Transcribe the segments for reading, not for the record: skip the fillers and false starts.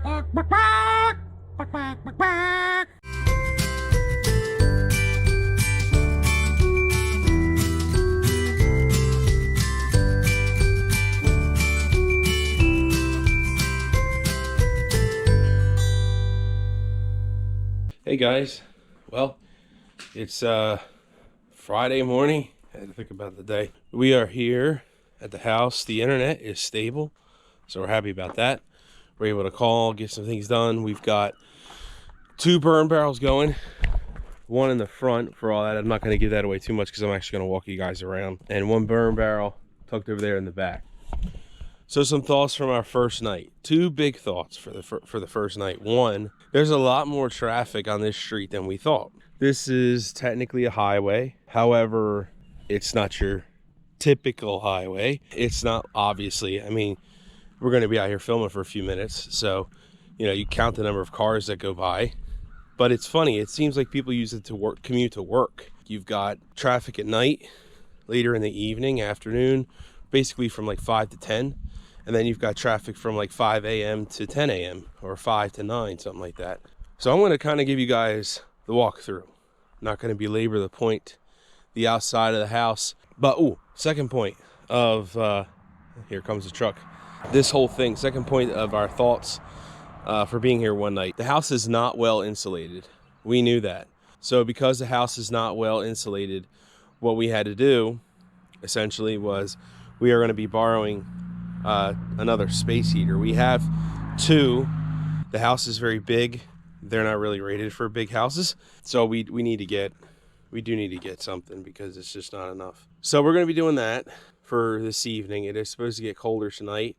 Hey guys, well, it's Friday morning. I had to think about the day. We are here at the house. The internet is stable, so we're happy about that. We're able to call, get some things done. We've got 2 burn barrels going, one in the front for all that. I'm not going to give that away too much because I'm actually going to walk you guys around, and 1 burn barrel tucked over there in the back. So some thoughts from our first night. 2 big thoughts for the first night. 1, there's a lot more traffic on this street than we thought. This is technically a highway. However, it's not your typical highway. It's not, obviously. I mean, we're going to be out here filming for a few minutes. So, you know, you count the number of cars that go by. But it's funny. It seems like people use it to commute to work. You've got traffic at night, later in the evening, afternoon, basically from like 5 to 10. And then you've got traffic from like 5 a.m. to 10 a.m. or 5 to 9, something like that. So I'm going to kind of give you guys the walkthrough. Not going to belabor the point, the outside of the house. But, second point of, here comes the truck. This whole thing, second point of our thoughts for being here one night. The house is not well insulated. We knew that. So because the house is not well insulated, what we had to do, essentially, was we are going to be borrowing another space heater. We have 2. The house is very big. They're not really rated for big houses, so we do need to get something because it's just not enough. So we're going to be doing that for this evening. It is supposed to get colder tonight.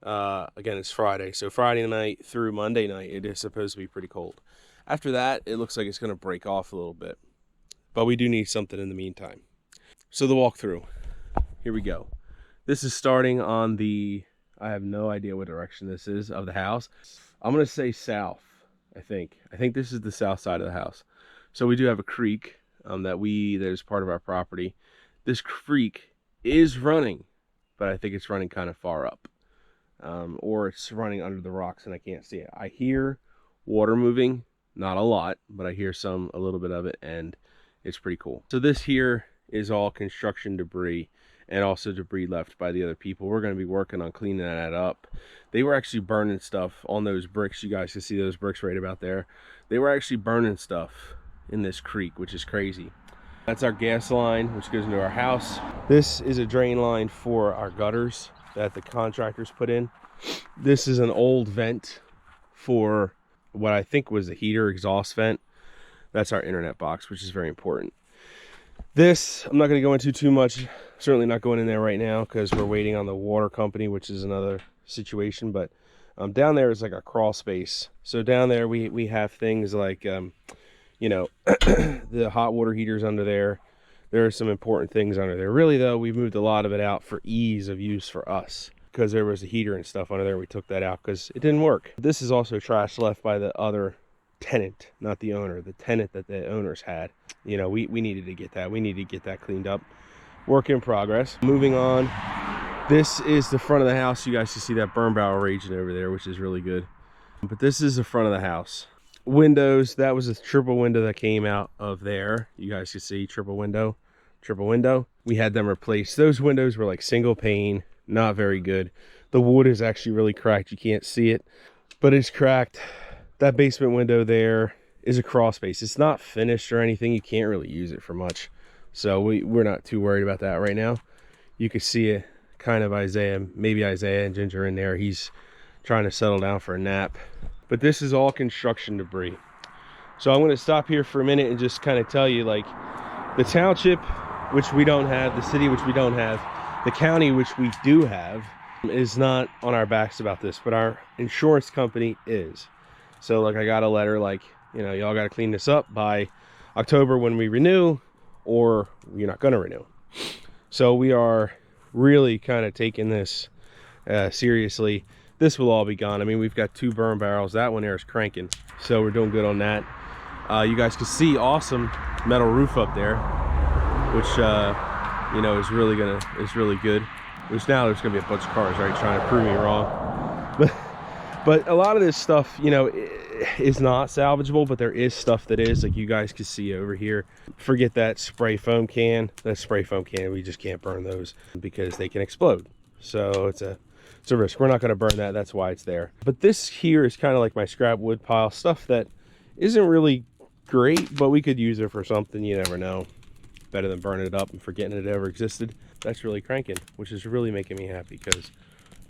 Again, it's Friday, so Friday night through Monday night it is supposed to be pretty cold. After that, it looks like it's going to break off a little bit, but we do need something in the meantime. So the walkthrough, here we go. This is starting on the, I have no idea what direction this is of the house. I'm going to say south, I think. I think this is the south side of the house. So we do have a creek that is part of our property. This creek is running, but I think it's running kind of far up. Or it's running under the rocks and I can't see it. I hear water moving, not a lot, but I hear a little bit of it, and it's pretty cool. So this here is all construction debris, and also debris left by the other people. We're going to be working on cleaning that up. They were actually burning stuff on those bricks. You guys can see those bricks right about there. They were actually burning stuff in this creek, which is crazy. That's our gas line, which goes into our house. This is a drain line for our gutters that the contractors put in. This is an old vent for what I think was a heater exhaust vent. That's our internet box, which is very important. This, I'm not going to go into too much. Certainly not going in there right now because we're waiting on the water company, which is another situation. But down there is like a crawl space. So down there we have things like, you know, the hot water heaters under there. There are some important things under there. Really, though, we moved a lot of it out for ease of use for us because there was a heater and stuff under there. We took that out because it didn't work. This is also trash left by the other tenant, not the owner, the tenant that the owners had. You know, we needed to get that. We needed to get that cleaned up. Work in progress. Moving on. This is the front of the house. You guys can see that burn barrel raging over there, which is really good. But this is the front of the house. Windows, that was a triple window that came out of there. You guys can see triple window. We had them replaced. Those windows were like single pane, not very good. The wood is actually really cracked. You can't see it, but it's cracked. That basement window there is a crawl space. It's not finished or anything. You can't really use it for much. So we're not too worried about that right now. You can see it, kind of maybe Isaiah and Ginger in there. He's trying to settle down for a nap. But this is all construction debris. So I'm going to stop here for a minute and just kind of tell you, like, the township, which we don't have, the city, which we don't have, the county, which we do have, is not on our backs about this, but our insurance company is. So, like, I got a letter like, you know, y'all got to clean this up by October when we renew, or you're not going to renew. So we are really kind of taking this seriously. This will all be gone. I mean, we've got 2 burn barrels. That one there is cranking, so we're doing good on that. You guys can see awesome metal roof up there, which you know, is really good. Which now there's gonna be a bunch of cars, right, trying to prove me wrong. But a lot of this stuff, you know, is not salvageable, but there is stuff that is, like you guys can see over here. Forget that spray foam can. That spray foam can, we just can't burn those because they can explode. So it's a risk. We're not going to burn that. That's why it's there. But this here is kind of like my scrap wood pile, stuff that isn't really great, but we could use it for something. You never know. Better than burning it up and forgetting it ever existed. That's really cranking, which is really making me happy because,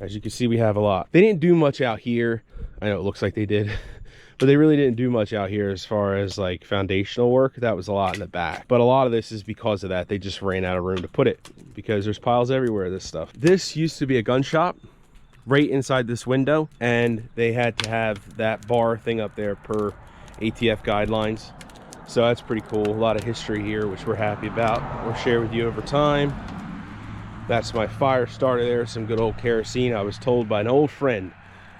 as you can see, we have a lot. They didn't do much out here. I know it looks like they did, but they really didn't do much out here as far as like foundational work. That was a lot in the back. But a lot of this is because of that. They just ran out of room to put it because there's piles everywhere of this stuff. This used to be a gun shop right inside this window, and they had to have that bar thing up there per ATF guidelines. So that's pretty cool. A lot of history here, which we're happy about. We'll share with you over time. That's my fire starter there, some good old kerosene. I was told by an old friend,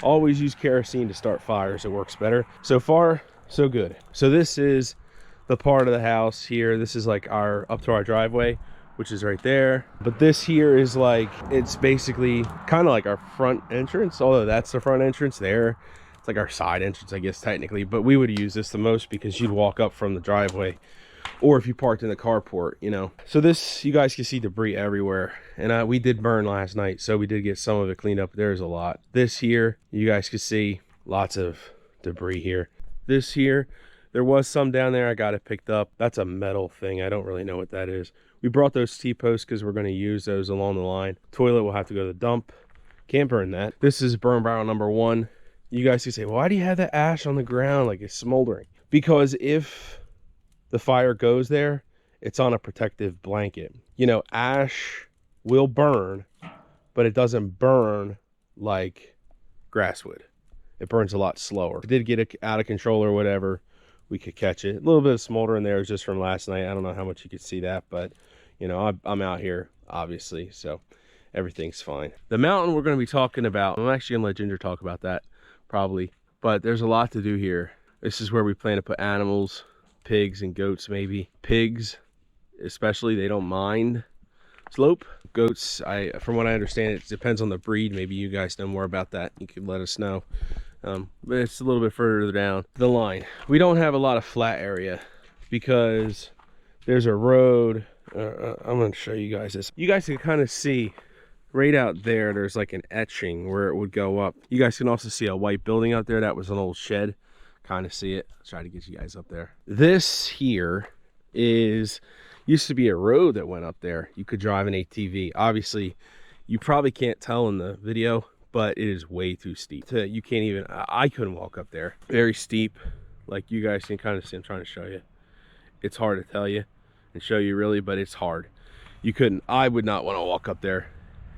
always use kerosene to start fires, it works better. So far, so good. So this is the part of the house here. This is like up to our driveway, which is right there. But this here is like, it's basically kind of like our front entrance, although that's the front entrance there. It's like our side entrance, I guess, technically. But we would use this the most because you'd walk up from the driveway, or if you parked in the carport, you know. So this, you guys can see debris everywhere. And we did burn last night, so we did get some of it cleaned up. There's a lot. This here, you guys can see lots of debris here. This here, there was some down there. I got it picked up. That's a metal thing. I don't really know what that is. We brought those T-posts because we're going to use those along the line. Toilet will have to go to the dump. Can't burn that. This is burn barrel number 1. You guys can say, well, why do you have that ash on the ground like it's smoldering? Because if the fire goes there, it's on a protective blanket. You know, ash will burn, but it doesn't burn like grass would. It burns a lot slower. If it did get out of control or whatever, we could catch it. A little bit of smolder in there is just from last night. I don't know how much you could see that, but you know, I'm out here obviously, so everything's fine. The mountain we're going to be talking about, I'm actually going to let Ginger talk about that probably, but there's a lot to do here. This is where we plan to put animals, pigs and goats maybe. Pigs especially, they don't mind slope. Goats, from what I understand, it depends on the breed. Maybe you guys know more about that. You could let us know. But it's a little bit further down the line. We don't have a lot of flat area because there's a road. I'm going to show you guys this. You guys can kind of see right out there, there's like an etching where it would go up. You guys can also see a white building out there. That was an old shed. Kind of see it. Let's try to get you guys up there. This here used to be a road that went up there. You could drive an ATV. Obviously, you probably can't tell in the video, but it is way too steep. You can't even, I couldn't walk up there. Very steep. Like you guys can kind of see, I'm trying to show you. It's hard to tell you and show you really, but it's hard. You couldn't, I would not want to walk up there.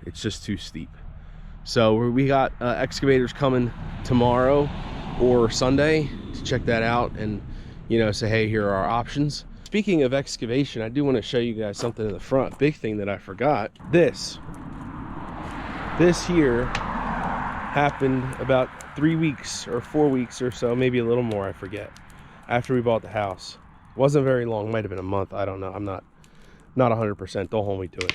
It's just too steep. So we got excavators coming tomorrow or Sunday to check that out and, you know, say, hey, here are our options. Speaking of excavation, I do want to show you guys something in the front. Big thing that I forgot. This here happened about 3 weeks or 4 weeks or so, maybe a little more, I forget, after we bought the house. Wasn't very long, might have been a month, I don't know. I'm not 100%, don't hold me to it.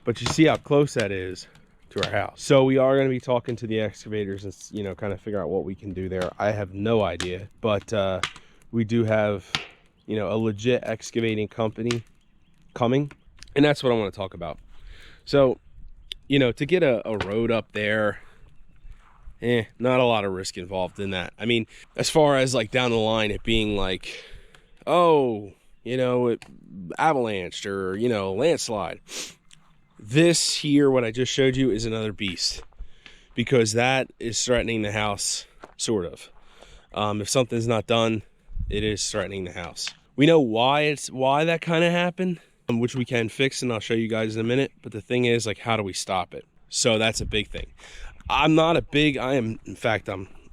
But you see how close that is to our house. So we are going to be talking to the excavators and, you know, kind of figure out what we can do there. I have no idea, but we do have, you know, a legit excavating company coming, and that's what I want to talk about. So, you know, to get a road up there, not a lot of risk involved in that. I mean, as far as like down the line, it being like, oh, you know, it avalanched or, you know, landslide. This here, what I just showed you, is another beast because that is threatening the house, sort of. If something's not done, it is threatening the house. We know why that kind of happened, which we can fix, and I'll show you guys in a minute. But the thing is, like, how do we stop it? So that's a big thing. I'm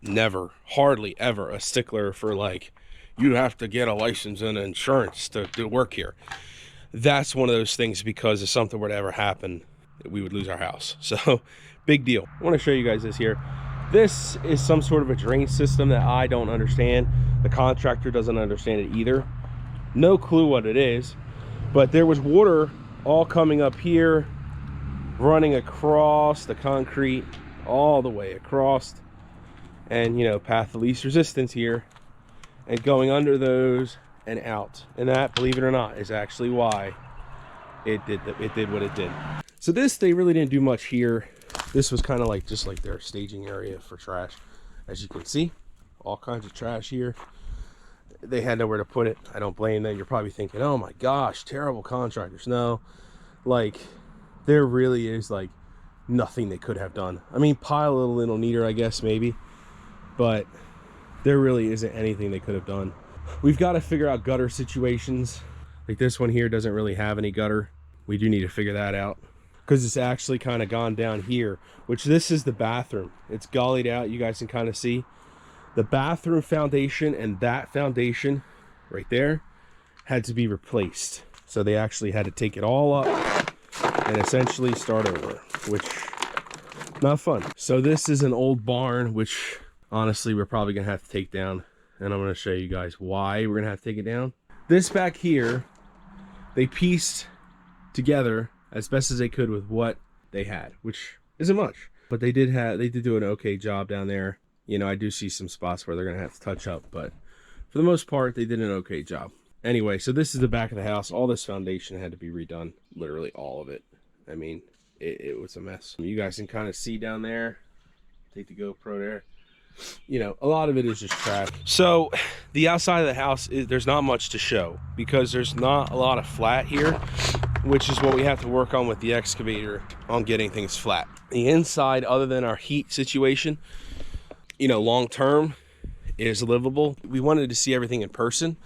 never, hardly ever a stickler for like, you have to get a license and insurance to work here. That's one of those things, because if something were to ever happen, we would lose our house. So big deal. I want to show you guys this here. This is some sort of a drain system that I don't understand. The contractor doesn't understand it either. No clue what it is, but there was water all coming up here, running across the concrete all the way across, and, you know, path of least resistance here, and going under those and out. And that, believe it or not, is actually why it did what it did. So this, they really didn't do much here. This was kind of like just like their staging area for trash. As you can see, all kinds of trash here. They had nowhere to put it. I don't blame them. You're probably thinking, oh my gosh, terrible contractors. No, like, there really is like nothing they could have done. I mean, pile a little neater, I guess, maybe, but there really isn't anything they could have done. We've got to figure out gutter situations. Like this one here doesn't really have any gutter. We do need to figure that out, because it's actually kind of gone down here, which this is the bathroom. It's gullied out. You guys can kind of see the bathroom foundation, and that foundation right there had to be replaced. So they actually had to take it all up and essentially start over, which not fun. So this is an old barn, which honestly we're probably gonna have to take down, and I'm gonna show you guys why we're gonna have to take it down. This back here, they pieced together as best as they could with what they had, which isn't much, but they did do an okay job down there. You know, I do see some spots where they're gonna have to touch up, but for the most part they did an okay job. Anyway, so this is the back of the house. All this foundation had to be redone, literally all of it. I mean, it was a mess. You guys can kind of see down there. Take the GoPro there. You know, a lot of it is just trash. So the outside of the house, there's not much to show because there's not a lot of flat here, which is what we have to work on with the excavator, on getting things flat. The inside, other than our heat situation, you know, long term is livable. We wanted to see everything in person.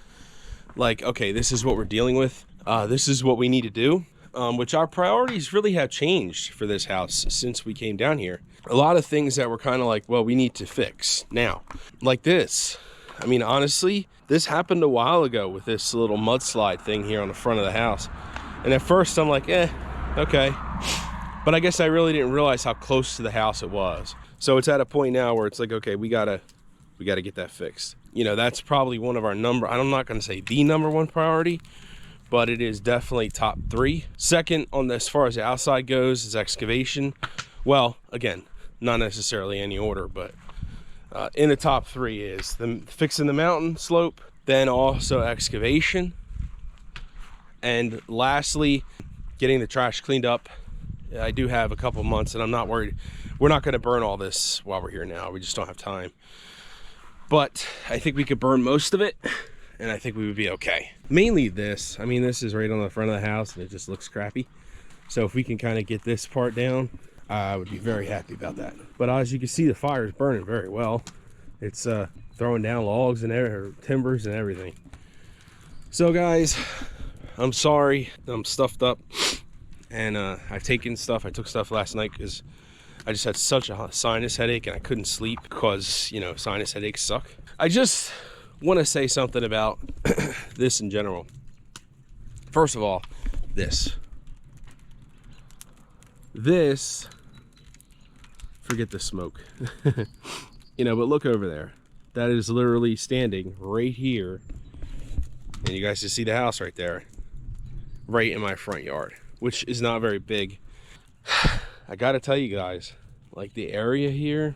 Like, okay, this is what we're dealing with. This is what we need to do. Which our priorities really have changed for this house since we came down here. A lot of things that were kind of like, well, we need to fix now. Like this. I mean, honestly, this happened a while ago with this little mudslide thing here on the front of the house. And at first I'm like, okay. But I guess I really didn't realize how close to the house it was. So it's at a point now where it's like, okay, we gotta get that fixed. You know, that's probably one of our I'm not gonna say the #1 priority, but it is definitely top 3. Second, on as far as the outside goes, is excavation. Well, again, not necessarily any order, but in the top 3 is fixing the mountain slope, then also excavation, and lastly, getting the trash cleaned up. I do have a couple months, and I'm not worried. We're not going to burn all this while we're here now. We just don't have time. But I think we could burn most of it, and I think we would be okay. Mainly this. I mean, this is right on the front of the house, and it just looks crappy. So if we can kind of get this part down, I would be very happy about that. But as you can see, the fire is burning very well. It's throwing down logs and timbers and everything. So guys, I'm sorry. I'm stuffed up, and I've taken stuff. I took stuff last night because I just had such a sinus headache and I couldn't sleep because, you know, sinus headaches suck. I just want to say something about this in general. First of all, this, forget the smoke. You know, but look over there. That is literally standing right here. And you guys can see the house right there, right in my front yard, which is not very big. I gotta tell you guys, like, the area here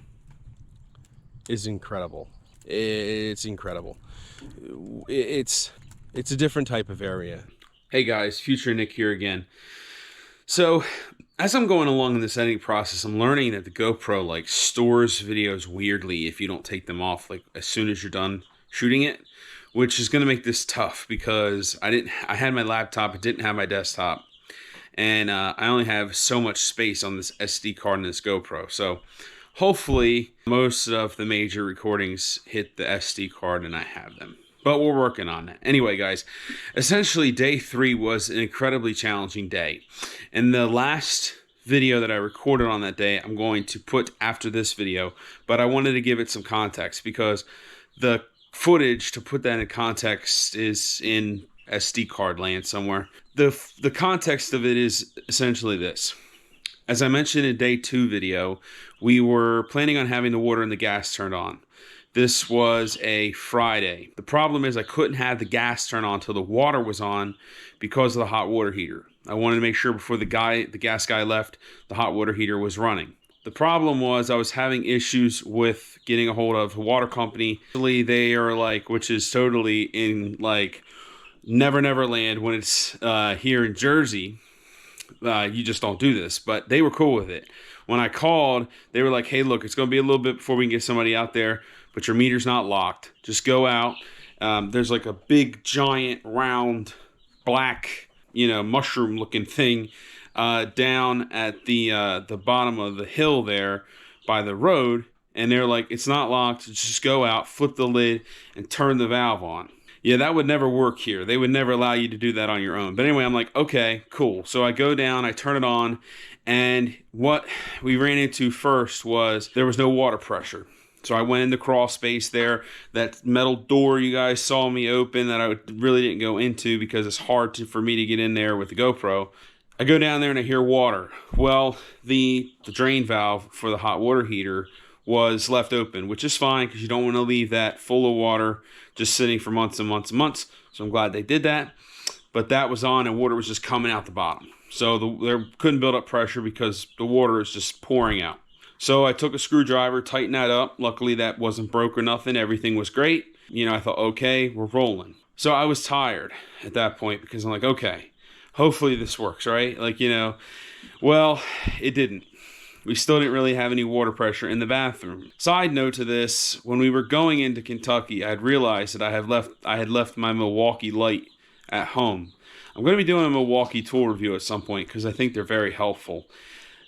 is incredible. It's incredible. It's a different type of area. Hey guys, Future Nick here again. So, as I'm going along in this editing process, I'm learning that the GoPro like stores videos weirdly if you don't take them off like as soon as you're done shooting it, which is going to make this tough because I had my laptop, it didn't have my desktop, and I only have so much space on this SD card and this GoPro. So hopefully most of the major recordings hit the SD card and I have them. But we're working on that. Anyway, guys, essentially day 3 was an incredibly challenging day. And the last video that I recorded on that day, I'm going to put after this video, but I wanted to give it some context because the footage, to put that in context, is in SD card land somewhere. The context of it is essentially this. As I mentioned in day 2 video, we were planning on having the water and the gas turned on. This was a Friday. The problem is I couldn't have the gas turn on until the water was on because of the hot water heater. I wanted to make sure before the gas guy left, the hot water heater was running. The problem was I was having issues with getting a hold of a water company. They are like, which is totally in like Never Never Land when it's here in Jersey. You just don't do this, but they were cool with it. When I called, they were like, hey, look, it's going to be a little bit before we can get somebody out there, but your meter's not locked. Just go out. There's like a big, giant, round, black, mushroom looking thing down at the bottom of the hill there by the road. And they're like, it's not locked. Just go out, flip the lid, and turn the valve on. Yeah, that would never work here. They would never allow you to do that on your own. But anyway, I'm like, okay, cool. So I go down, I turn it on, and what we ran into first was there was no water pressure. So I went in the crawl space there, that metal door you guys saw me open that I really didn't go into because it's hard for me to get in there with the GoPro. I go down there and I hear water. Well, the drain valve for the hot water heater was left open, which is fine because you don't want to leave that full of water just sitting for months and months and months. So I'm glad they did that. But that was on and water was just coming out the bottom. So there couldn't build up pressure because the water is just pouring out. So I took a screwdriver, tightened that up. Luckily that wasn't broke or nothing. Everything was great. I thought, okay, we're rolling. So I was tired at that point because I'm like, okay, hopefully this works, right? Well, it didn't. We still didn't really have any water pressure in the bathroom. Side note to this, when we were going into Kentucky, I had realized that I had left my Milwaukee light at home. I'm going to be doing a Milwaukee tool review at some point because I think they're very helpful.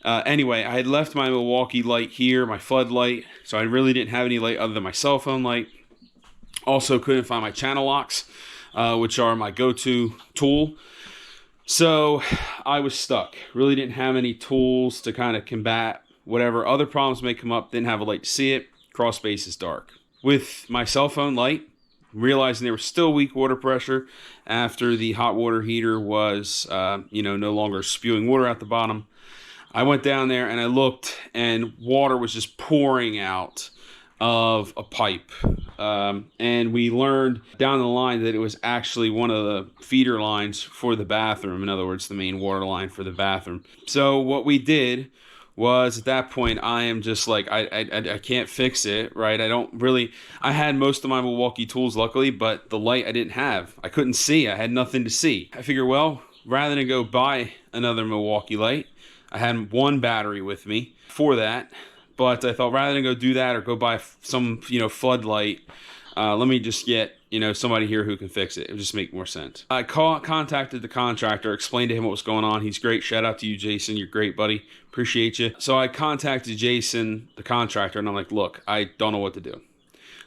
Anyway, I had left my Milwaukee light here, my floodlight, so I really didn't have any light other than my cell phone light. Also couldn't find my channel locks, which are my go-to tool. So I was stuck. Really didn't have any tools to kind of combat whatever other problems may come up. Didn't have a light to see it. Crawl space is dark. With my cell phone light, realizing there was still weak water pressure after the hot water heater was, no longer spewing water out the bottom, I went down there and I looked and water was just pouring out of a pipe. And we learned down the line that it was actually one of the feeder lines for the bathroom. In other words, the main water line for the bathroom. So what we did was at that point, I am just like, I can't fix it, right? I had most of my Milwaukee tools luckily, but the light I didn't have. I couldn't see. I had nothing to see. I figured, well, rather than go buy another Milwaukee light, I had one battery with me for that. But I thought rather than go do that or go buy some, floodlight, let me just get, somebody here who can fix it. It would just make more sense. I contacted the contractor, explained to him what was going on. He's great. Shout out to you, Jason. You're great, buddy. Appreciate you. So I contacted Jason, the contractor, and I'm like, look, I don't know what to do.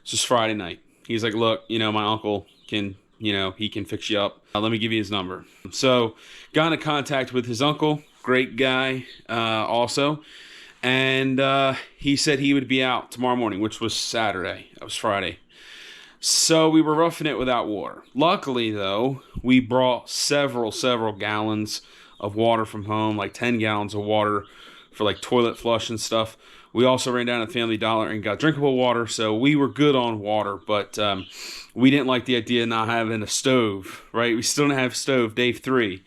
It's just Friday night. He's like, look, my uncle can, he can fix you up. Let me give you his number. So got in contact with his uncle. Great guy also. And he said he would be out tomorrow morning, which was Saturday. That was Friday. So we were roughing it without water. Luckily, though, we brought several gallons of water from home, like 10 gallons of water for like toilet flush and stuff. We also ran down to Family Dollar and got drinkable water, so we were good on water, but we didn't like the idea of not having a stove, right? We still didn't have a stove, day 3.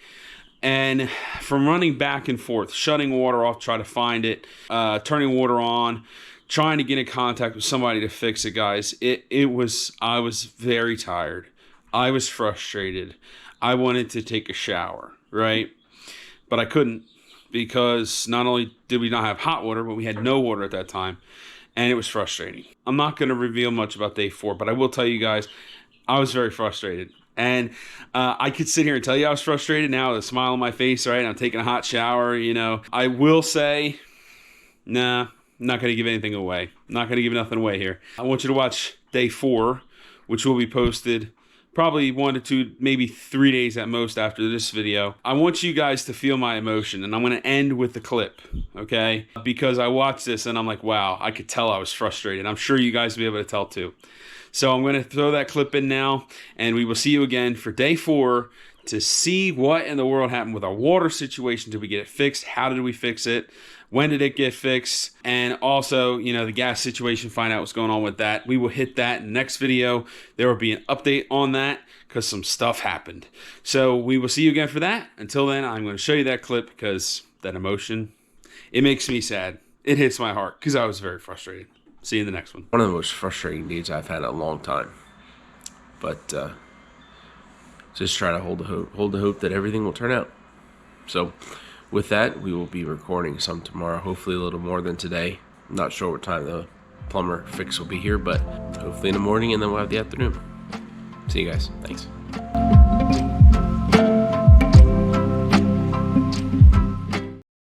And from running back and forth, shutting water off, try to find it, turning water on, trying to get in contact with somebody to fix it, guys, I was very tired. I was frustrated. I wanted to take a shower, right? But I couldn't because not only did we not have hot water, but we had no water at that time. And it was frustrating. I'm not going to reveal much about day 4, but I will tell you guys, I was very frustrated. And I could sit here and tell you I was frustrated now with a smile on my face, right? I'm taking a hot shower, I will say, nah, I'm not going to give anything away. I'm not going to give nothing away here. I want you to watch day 4, which will be posted probably 1 to 2, maybe 3 days at most after this video. I want you guys to feel my emotion, and I'm going to end with the clip, okay? Because I watched this and I'm like, wow, I could tell I was frustrated. I'm sure you guys will be able to tell too. So I'm going to throw that clip in now, and we will see you again for day 4 to see what in the world happened with our water situation. Did we get it fixed? How did we fix it? When did it get fixed? And also, the gas situation, find out what's going on with that. We will hit that in the next video. There will be an update on that because some stuff happened. So we will see you again for that. Until then, I'm going to show you that clip because that emotion, it makes me sad. it hits my heart because I was very frustrated. See you in the next one. One of the most frustrating days I've had in a long time. But just try to hold the hope that everything will turn out. So with that, we will be recording some tomorrow, hopefully a little more than today. I'm not sure what time the plumber fix will be here, but hopefully in the morning, and then we'll have the afternoon. See you guys. Thanks.